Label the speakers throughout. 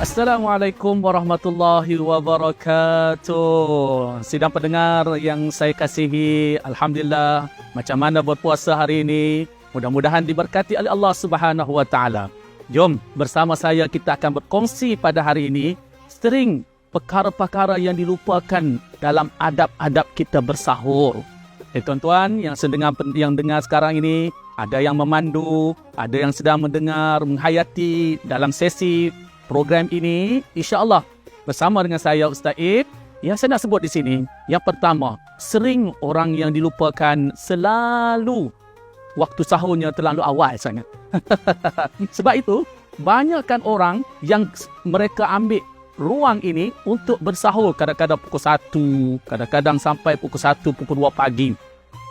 Speaker 1: Assalamualaikum warahmatullahi wabarakatuh. Sidang pendengar yang saya kasihi, Alhamdulillah, macam mana berpuasa hari ini? Mudah-mudahan diberkati oleh Allah Subhanahu wa taala. Jom bersama saya kita akan berkongsi pada hari ini sering perkara-perkara yang dilupakan dalam adab-adab kita bersahur. Tuan-tuan yang dengar sekarang ini, ada yang memandu, ada yang sedang mendengar, menghayati dalam sesi program ini, insya-Allah bersama dengan saya Ustaz Ib, yang saya nak sebut di sini, yang pertama, sering orang yang dilupakan selalu waktu sahurnya terlalu awal sangat. Sebab itu, banyakkan orang yang mereka ambil ruang ini untuk bersahur kadang-kadang pukul 1, kadang-kadang sampai pukul 1, pukul 2 pagi.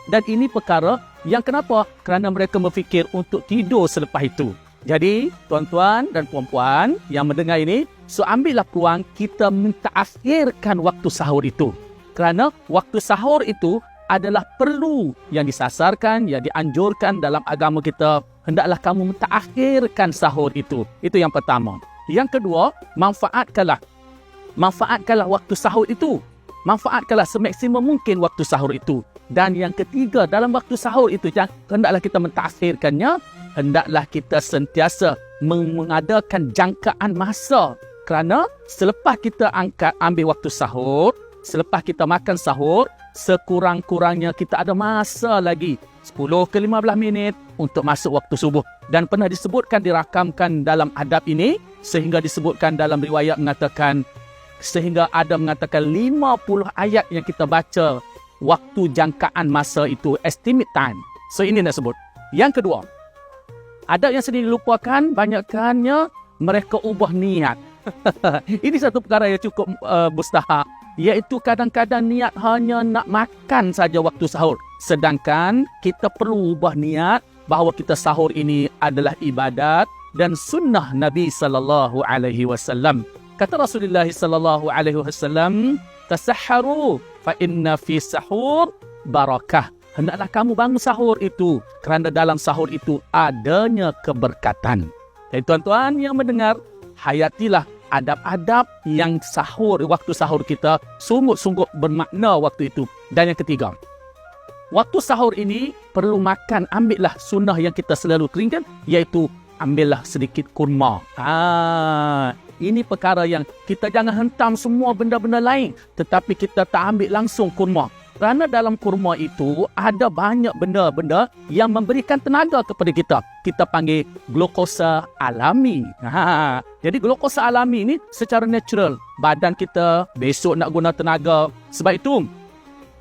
Speaker 1: Dan ini perkara yang kenapa? Kerana mereka berfikir untuk tidur selepas itu. Jadi, tuan-tuan dan puan-puan yang mendengar ini, so ambillah peluang kita mentaakhirkan waktu sahur itu. Kerana waktu sahur itu adalah perlu yang disasarkan, yang dianjurkan dalam agama kita. Hendaklah kamu mentaakhirkan sahur itu. Itu yang pertama. Yang kedua, manfaatkanlah waktu sahur itu. Manfaatkanlah semaksimum mungkin waktu sahur itu. Dan yang ketiga, dalam waktu sahur itu, hendaklah kita mentaakhirkannya, hendaklah kita sentiasa mengadakan jangkaan masa. Kerana selepas kita ambil waktu sahur, selepas kita makan sahur, sekurang-kurangnya kita ada masa lagi 10 ke 15 minit untuk masuk waktu subuh. Dan pernah disebutkan, dirakamkan dalam adab ini, sehingga disebutkan dalam riwayat mengatakan, sehingga ada mengatakan 50 ayat yang kita baca waktu jangkaan masa itu, estimate time. So ini nak sebut. Yang kedua, adab yang sering dilupakan, banyakkannya mereka ubah niat. Ini satu perkara yang cukup mustahak, iaitu kadang-kadang niat hanya nak makan saja waktu sahur. Sedangkan kita perlu ubah niat bahawa kita sahur ini adalah ibadat dan sunnah Nabi sallallahu alaihi wasallam. Kata Rasulullah sallallahu alaihi wasallam, "Tasahharu fa inna fi sahur barakah." Hendaklah kamu bangun sahur itu, kerana dalam sahur itu adanya keberkatan. Jadi tuan-tuan yang mendengar, hayatilah adab-adab yang sahur, waktu sahur kita sungguh-sungguh bermakna waktu itu. Dan yang ketiga, waktu sahur ini perlu makan, ambillah sunnah yang kita selalu keringkan, iaitu ambillah sedikit kurma. Ini perkara yang kita jangan hentam semua benda-benda lain, tetapi kita tak ambil langsung kurma. Kerana dalam kurma itu ada banyak benda-benda yang memberikan tenaga kepada kita. Kita panggil glukosa alami. Jadi glukosa alami ini secara natural. Badan kita besok nak guna tenaga. Sebab itu,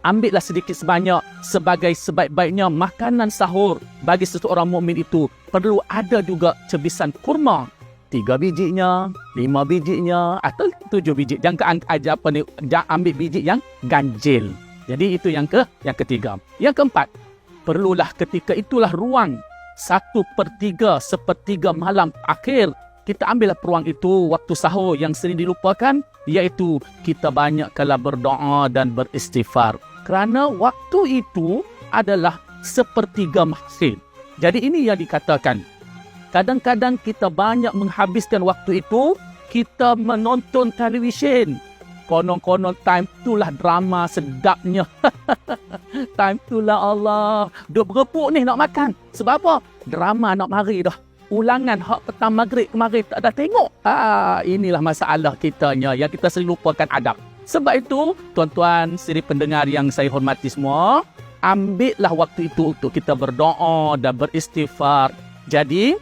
Speaker 1: ambillah sedikit sebanyak sebagai sebaik-baiknya makanan sahur. Bagi seseorang mukmin itu perlu ada juga cebisan kurma. 3 bijinya, 5 bijinya atau 7 biji. Jangan ambil biji yang ganjil. Jadi itu yang ketiga. Yang keempat, perlulah ketika itulah ruang 1/3, sepertiga malam akhir. Kita ambillah peluang itu waktu sahur yang sering dilupakan, iaitu kita banyakkanlah berdoa dan beristighfar. Kerana waktu itu adalah sepertiga mahsyid. Jadi ini yang dikatakan. Kadang-kadang kita banyak menghabiskan waktu itu, kita menonton televisyen. Konon-konon time itulah drama sedapnya. Time itulah Allah. Duk berepuk ni nak makan. Sebab apa? Drama nak mari dah. Ulangan hak petang maghrib kemarin tak ada tengok. Inilah masalah kitanya yang kita sering lupakan adab. Sebab itu, tuan-tuan, siri pendengar yang saya hormati semua, ambillah waktu itu untuk kita berdoa dan beristighfar. Jadi,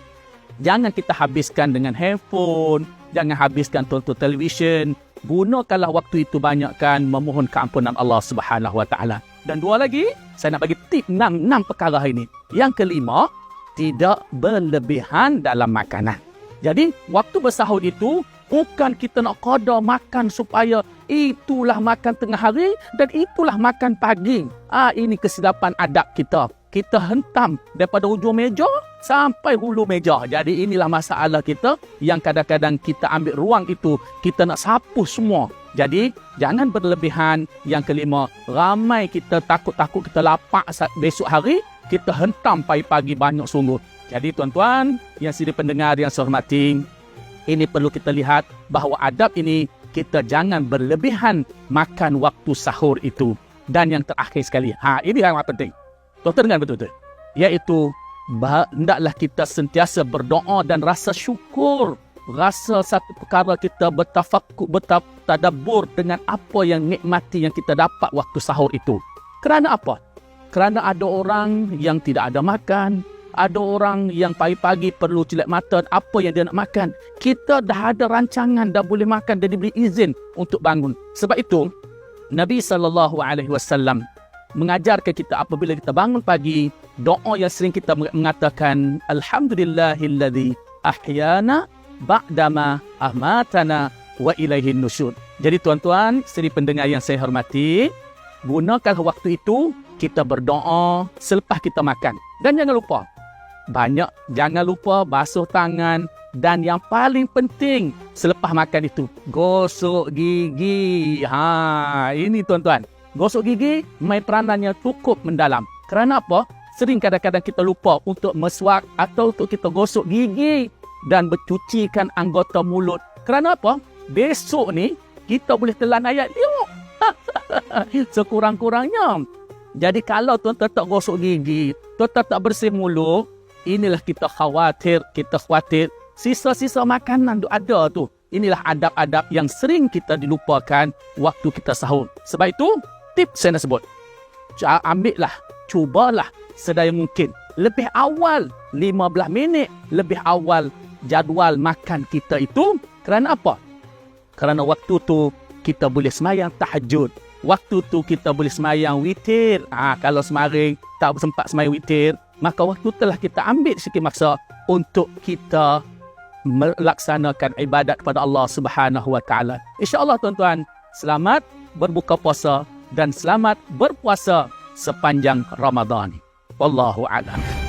Speaker 1: jangan kita habiskan dengan handphone, jangan habiskan tonton televisyen. Gunakanlah waktu itu banyakkan memohon keampunan Allah Subhanahu wa taala. Dan dua lagi, saya nak bagi tip 6 perkara ini. Yang kelima, tidak berlebihan dalam makanan. Jadi, waktu bersahur itu bukan kita nak qada makan supaya itulah makan tengah hari dan itulah makan pagi. Ini kesilapan adab kita. Kita hentam daripada hujung meja sampai hulu meja. Jadi inilah masalah kita yang kadang-kadang kita ambil ruang itu, kita nak sapu semua. Jadi jangan berlebihan. Yang kelima, ramai kita takut-takut kita lapar besok hari, kita hentam pagi-pagi banyak sungguh. Jadi tuan-tuan yang sidi pendengar yang saya hormati, ini perlu kita lihat bahawa adab ini kita jangan berlebihan makan waktu sahur itu. Dan yang terakhir sekali, ini yang penting. Tuan-tuan dengar betul-betul. Iaitu, hendaklah kita sentiasa berdoa dan rasa syukur. Rasa satu perkara kita bertadabbur dengan apa yang nikmati yang kita dapat waktu sahur itu. Kerana apa? Kerana ada orang yang tidak ada makan, ada orang yang pagi-pagi perlu celak mata apa yang dia nak makan. Kita dah ada rancangan, dah boleh makan, dah diberi izin untuk bangun. Sebab itu, Nabi SAW mengajarkan kita apabila kita bangun pagi, doa yang sering kita mengatakan, Alhamdulillahilladzi ahyana ba'dama amatana wa ilaihin nusyur. Jadi tuan-tuan, seri pendengar yang saya hormati, gunakan waktu itu kita berdoa selepas kita makan. Dan jangan lupa basuh tangan, dan yang paling penting selepas makan itu gosok gigi. Ini tuan-tuan, gosok gigi main peranannya cukup mendalam. Kerana apa? Sering kadang-kadang kita lupa untuk meswak atau untuk kita gosok gigi dan bercucikan anggota mulut. Kerana apa? Besok ni kita boleh telan ayat dia. Sekurang-kurangnya. Jadi kalau tuan-tuan tak gosok gigi, tuan-tuan tak bersih mulut, inilah kita khawatir sisa-sisa makanan tu ada tu. Inilah adab-adab yang sering kita dilupakan waktu kita sahur. Sebab itu, tips saya nak sebut. Cubalah sedaya mungkin. Lebih awal, 15 minit lebih awal jadual makan kita itu. Kerana apa? Kerana waktu tu kita boleh semayang tahajud. Waktu tu kita boleh semayang witir. Kalau semaring tak sempat semayang witir, maka waktu telah kita ambil sikit masa untuk kita melaksanakan ibadat kepada Allah Subhanahu Wa Taala. InsyaAllah tuan-tuan, selamat berbuka puasa dan selamat berpuasa sepanjang Ramadan. Wallahu a'lam.